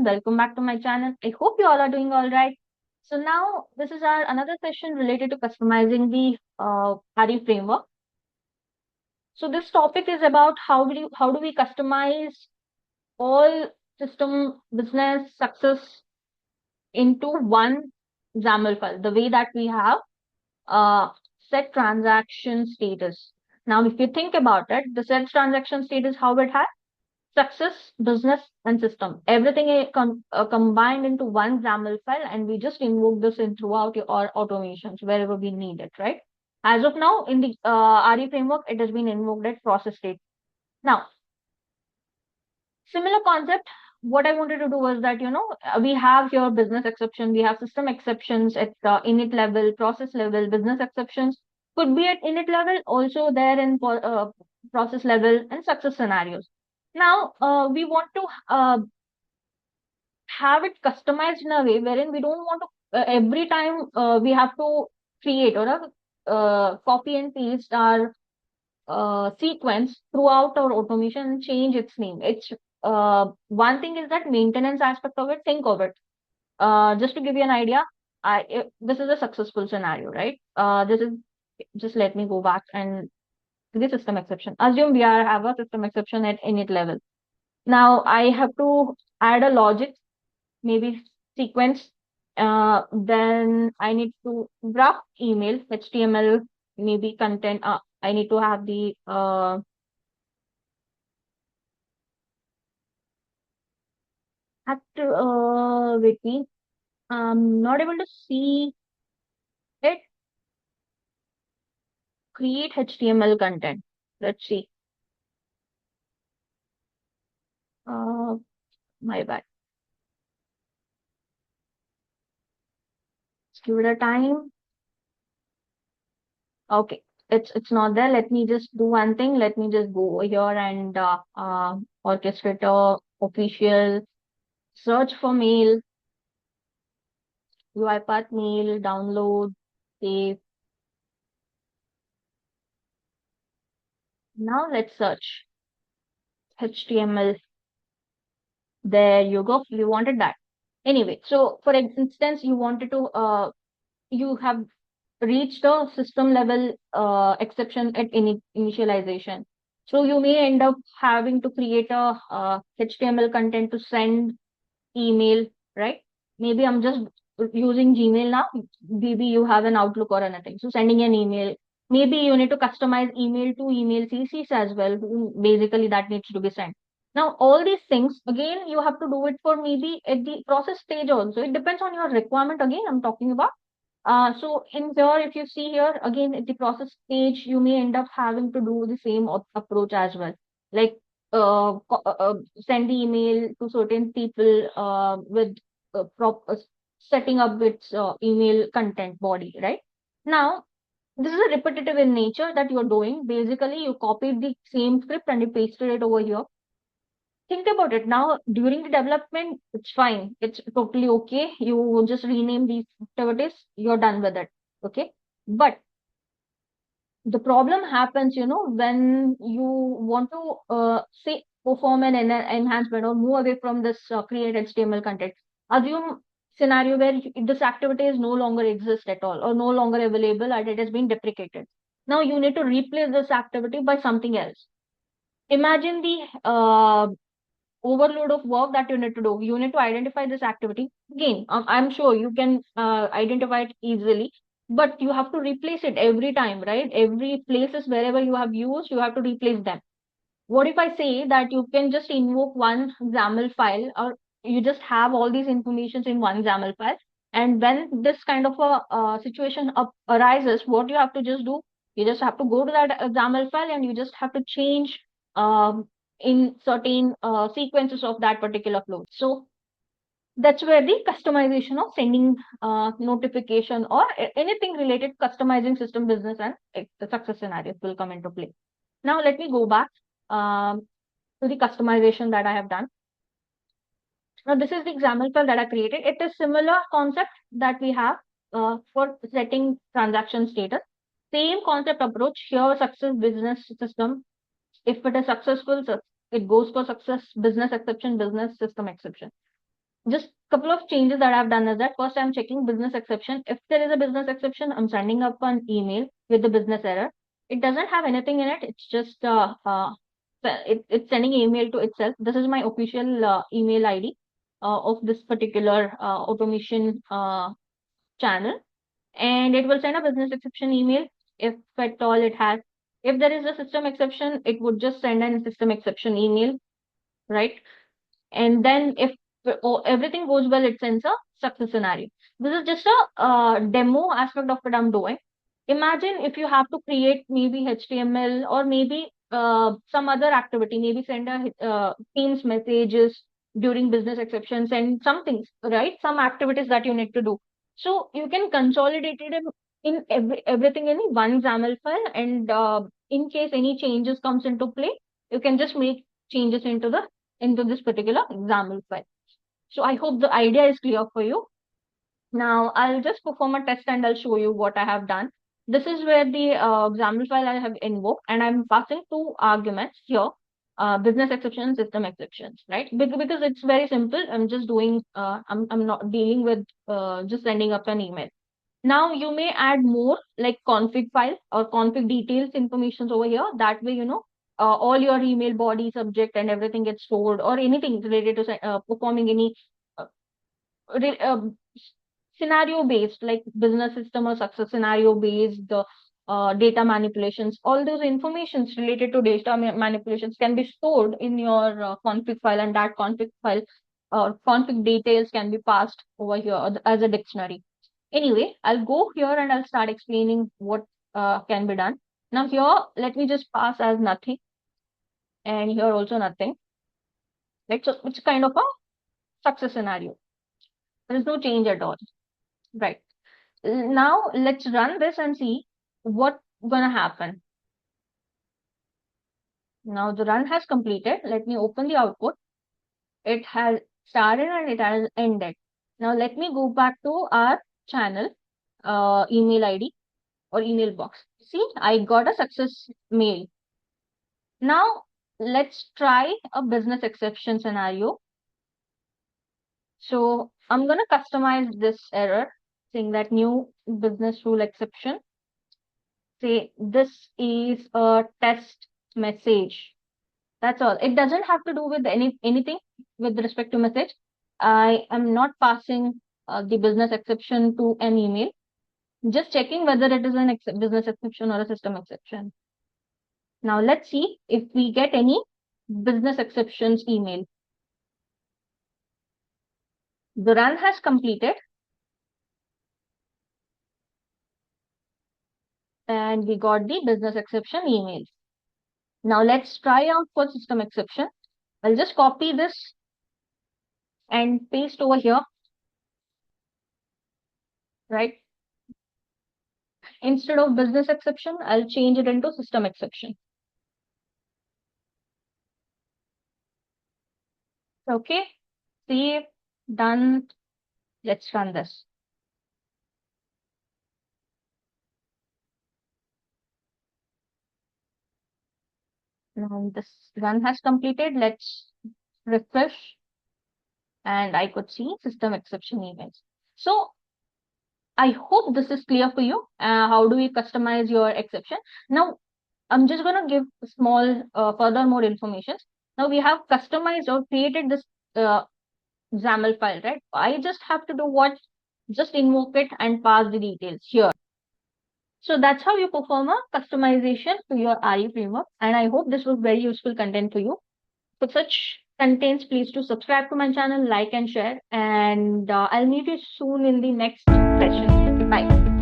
welcome back to my channel. I hope you all are doing all right. So now this is our another session related to customizing the RE framework. So this topic is about how do we customize all system business success into one XAML file, the way that we have set transaction status. Now, if you think about it, the set transaction status, how it has success, business, and system. Everything combined into one XAML file, and we just invoke this in throughout our automations wherever we need it, right? As of now, in the RE framework, it has been invoked at process state. Now, similar concept. What I wanted to do was that, we have your business exception, we have system exceptions at init level, process level, business exceptions could be at init level, also there in process level and success scenarios. Now, we want to have it customized in a way wherein we don't want to every time we have to create or copy and paste our sequence throughout our automation and change its name. It's one thing is that maintenance aspect of it. Think of it. Just to give you an idea, this is a successful scenario, right? This is just let me go back and the system exception. Assume we have a system exception at init level. Now I have to add a logic, maybe sequence. Then I need to wrap email, HTML, maybe content. I need to have the wait, I'm not able to see it. Create HTML content. Let's see. My bad. Let's give it a time. Okay, it's not there. Let me just do one thing. Let me just go over here and orchestrator official search for mail, UiPath mail, download, save. Now let's search HTML. There you go. You wanted that. Anyway, so for instance, you wanted to you have reached the system level exception at initialization. So you may end up having to create a HTML content to send email, right? Maybe I'm just using Gmail now. Maybe you have an Outlook or anything. So sending an email. Maybe you need to customize email to email CCs as well. Basically, that needs to be sent. Now, all these things, again, you have to do it for maybe at the process stage also. It depends on your requirement. Again, I'm talking about. So in here, if you see here, again, at the process stage, you may end up having to do the same approach as well. Like send the email to certain people with setting up its email content body, right? Now, this is a repetitive in nature that you're doing. Basically, you copied the same script and you pasted it over here. Think about it now. During the development, it's fine. It's totally okay. You just rename these activities. You're done with it. Okay. But the problem happens, when you want to say perform an enhancement or move away from this create HTML content. Assume scenario where this activity is no longer exist at all or no longer available and it has been deprecated. Now you need to replace this activity by something else. Imagine the overload of work that you need to do. You need to identify this activity. Again, I'm sure you can identify it easily, but you have to replace it every time, right? Every places wherever you have used, you have to replace them. What if I say that you can just invoke one XAML file, or you just have all these informations in one XAML file, and when this kind of a situation arises, what you have to just do, you just have to go to that XAML file and you just have to change in certain sequences of that particular flow. So that's where the customization of sending notification or anything related customizing system business and the success scenarios will come into play. Now let me go back to the customization that I have done. Now this is the example that I created. It is similar concept that we have for setting transaction status. Same concept approach here, success business system. If it is successful, it goes for success, business exception, business system exception. just couple of changes that I've done is that first I'm checking business exception. If there is a business exception, I'm sending up an email with the business error. It doesn't have anything in it. It's just it's sending email to itself. This is my official email ID of this particular automation channel, and it will send a business exception email if at all it has. If there is a system exception, it would just send a system exception email, right? And then if everything goes well, it sends a success scenario. This is just a demo aspect of what I'm doing. Imagine if you have to create maybe HTML or maybe some other activity, maybe send a Teams messages during business exceptions and some things, right? Some activities that you need to do. So you can consolidate it in everything in one XAML file, and in case any changes comes into play, you can just make changes into this particular XAML file. So I hope the idea is clear for you. Now I'll just perform a test and I'll show you what I have done. This is where the XAML file I have invoked, and I'm passing two arguments here, business exceptions, system exceptions, right? Because it's very simple. I'm just doing, I'm not dealing with just sending up an email. Now you may add more like config file or config details informations over here. That way, all your email body, subject, and everything gets stored, or anything related to performing any uh, re- scenario based, like business system or success scenario based, the data manipulations, all those informations related to data manipulations can be stored in your config file, and that config file or config details can be passed over here as a dictionary. Anyway, I'll go here and I'll start explaining what can be done. Now here, let me just pass as nothing, and here also nothing. Right, so it's kind of a success scenario. There is no change at all. Right. Now let's run this and see what gonna happen. Now the run has completed. Let me open the output. It has started and it has ended. Now let me go back to our channel email ID or email box. See, I got a success mail. Now let's try a business exception scenario. So I'm gonna customize this error, saying that new business rule exception. Say this is a test message. That's all. It doesn't have to do with anything with respect to message. I am not passing the business exception to an email. Just checking whether it is an business exception or a system exception. Now let's see if we get any business exceptions email. The run has completed, and we got the business exception email. Now let's try out for system exception. I'll just copy this and paste over here, right? Instead of business exception, I'll change it into system exception. Okay, save, done. Let's run this. Now this run has completed. Let's refresh, and I could see system exception emails. So I hope this is clear for you. How do we customize your exception? Now I'm just going to give small further more information. Now we have customized or created this XAML file, right? I just have to do what? Just invoke it and pass the details here. So that's how you perform a customization to your RE framework. And I hope this was very useful content for you. For such contents, please do subscribe to my channel, like and share. And I'll meet you soon in the next session. Bye.